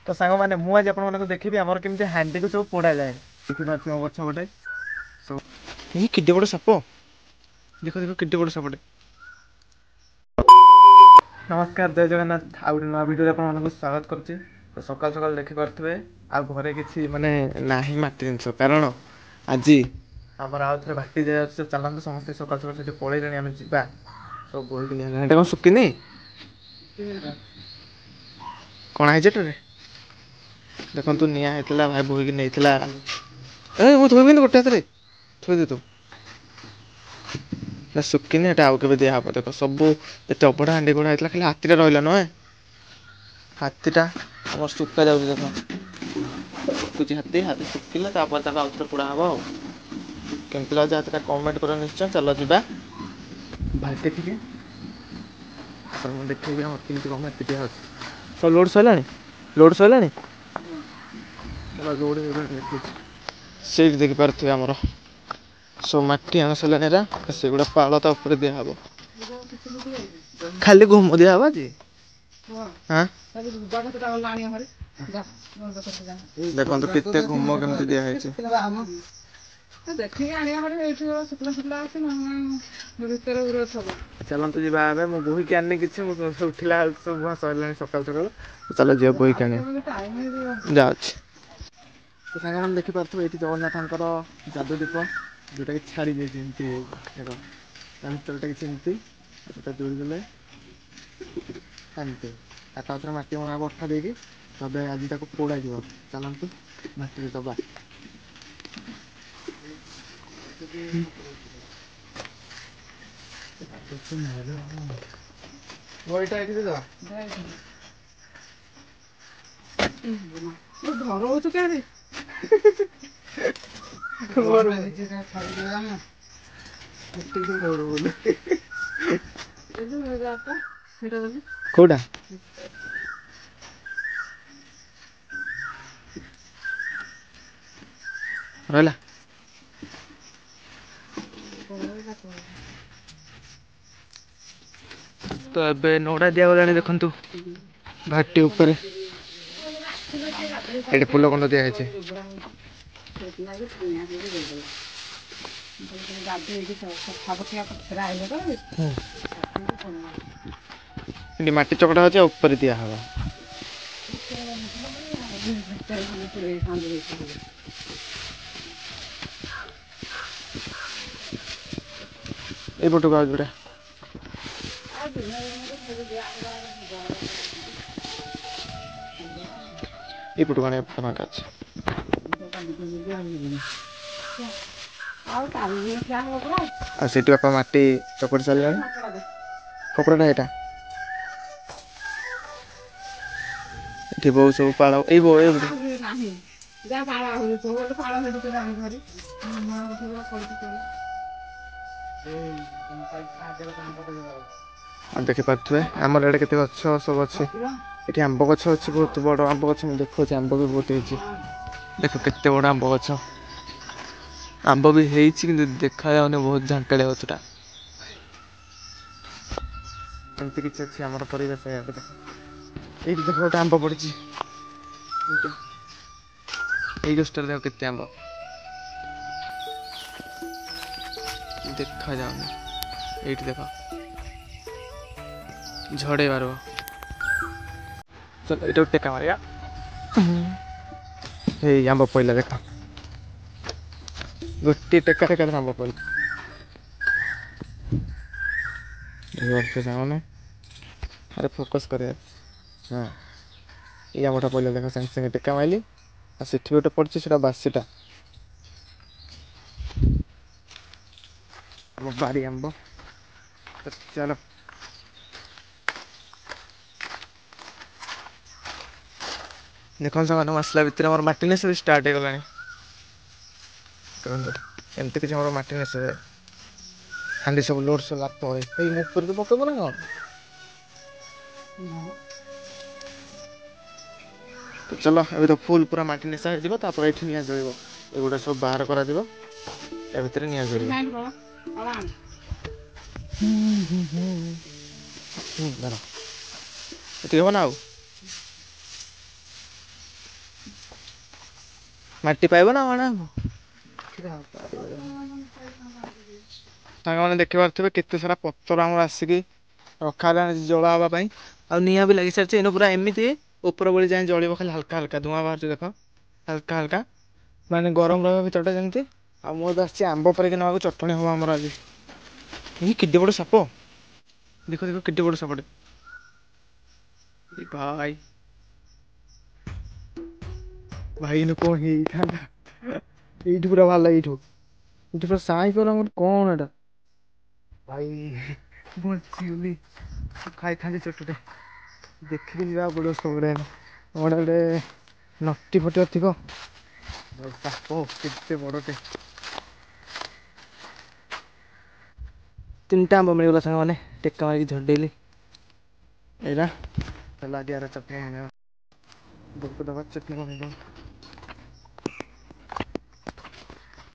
तो सांग मैंने मुझे आपको देखी आमर केमी हांडी को सब पोड़ा जाए देखिए गछ गोटे सब ये किड्डे बड़ साप देख देख किड्डे बड़ सापटे। नमस्कार जय जगन्नाथ आउ नुआ भिडियो आपको स्वागत करुच्ची। तो सकाल सकाल देखिपे आ घरे किसी माने ना मटी जिन कारण आज आमर आउ थे भाटी जा चलते समस्त सकाल सकाल से पलैले आम जा सब बोही कौन सुखिनी कण है देखु निआ होता भाई बोहीक नहीं मुझे थोबी गोटे हाथ थोदे तू सुखिनी आउ के दिहब देख सब ये अबड़ा हांडी गोड़ा होता खाली हाथीटा रहा नुहे हाथीटा आम सुखा जा देख सुखुची हाथी हाथी सुखिले आउ थे पोड़ा हम केमती लगे हाथीटा कमेंट कर निश्चय चल जा भाटी थे देखी कमी कम हाथी सब लोड सरला रोड से देखिपे आमर सब मटी आम सारा से गुड़ा पाल तापर दिहब खाली घुम दिहब आज हाँ देखो केते घुम केमती दिखाई चलतु जी मुझे बोहीक आनी कि उठला सब भुआ सरला सकाल सकाल चलो जी बोहीक आने जा तो सारे देखिपे ये जगन्नाथ जादुदीप जोटा कि छाड़ी जाता किसी जोड़देले एमती आगे मटी मना बठा देकी तब आज पोड़ा चलतु मटी दबा वहीटा ये घर हो क्या कौटा रहा तो ए नौड़ा दिया गला देखु घाटी उपर ये फूल कंड दिखाई माटी चकटा अच्छे ऊपर दिहब यपटक आ जोड़ा यपटू आने फाँका अच्छे बापा माटी चपड़ सारे कपड़ा यहाँ बहु सब पाल देखिपे आमर एडे के गछ सब अच्छे ये आंब गछ अच्छे बहुत बड़ आंब गछ देखुचे आंब भी बहुत हो देख के बड़ आंब गछ आंब भी हो देखा जाने बहुत झांकाड़िया गछटा एमती किसी अच्छे आम परिवेश ये देख गोटे आंब पड़ी ये गछटार देख के आंब देखा जाऊनी ये देख झड़े बार चल ये टेका मारिया ये आंब पड़ा देख गोटे टेका आंब पड़ा सामने अरे फोकस कर हाँ ये आमटा पड़ा देख सागे सागे टेका माइली से गोटे पड़ी से बासीटा बारी आंब चलो देख सामान मसला भितर मोर मटी नेस स्टार्ट हो गला एमती किसी मोर मटी नेस हांडी सब लोड सब लाप ऊपर तो पकड़ ना कौन तो चलो अभी तो फुल पूरा मटी नेशा हो ये निआ जल एगुड़ा सब बाहर करा भितर निआ जल ये ना ମାଟି ପାଇବ ନା ମାଣା ହବ। ସାଙ୍ଗମାନେ ଦେଖିପାରୁଥିବେ କେତେ ସାରା ପତ୍ର ଆମର ଆସିକି ରଖା ହେଲାଣି ଜଳା ହବା ପାଇଁ। ଆଉ ନିଆଁ ବି ଲାଗି ସାରିଛି ଏଇନୁ ପୁରା ଏମିତି ଉପର ବୋଳି ଯାଏ ଜଳିବ ଖାଲି ହାଲକା ହାଲକା ଧୂଆଁ ବାହାରୁଛି ଦେଖ ହାଲକା ହାଲକା ମାନେ ଗରମ ରହିବ ଭିତରଟା ଯେମିତି। ଆଉ ମୁଁ ଏବେ ଆସିଛି ଆମ୍ବ ପାରିକି ନେବାକୁ ଚଟଣି ହବ ଆମର ଆଜି। ଏଇ କେଡ଼େ ବଡ଼ ସାପ ଦେଖ ଦେଖ କେଡ଼େ ବଡ଼ ସାପଟେ ଭାଇ ଭାଇ ଏଇନୁ କଣ ହେଇଥାନ୍ତା ଏଇଠୁ ପୁରା ବାହାରିଲା ଏଇଠୁ ପୁରା ସାଇଁ କର କଣ ଏଟା ଭାଇ ବଞ୍ଚିଗଲି ଖାଇଥାନ୍ତି ଚଟଟେ ଦେଖିକି ଯିବାକୁ ପଡ଼ିବ ସବୁରେ ଗୋଟେ ଗୋଟେ ନଟି ଫଟି ଥିବ ସାପ କେତେ ବଡ଼ଟେ। 3ଟା ଆମ୍ବ ମିଳିଗଲା ସାଙ୍ଗମାନେ ଟେକା ମାରିକି ଝଡ଼େଇଲି ଏଇଟା ହେଲା ଆଜି ଆର ଚଟଣି ବନେଇବା। ଚଟଣି ବନେଇବା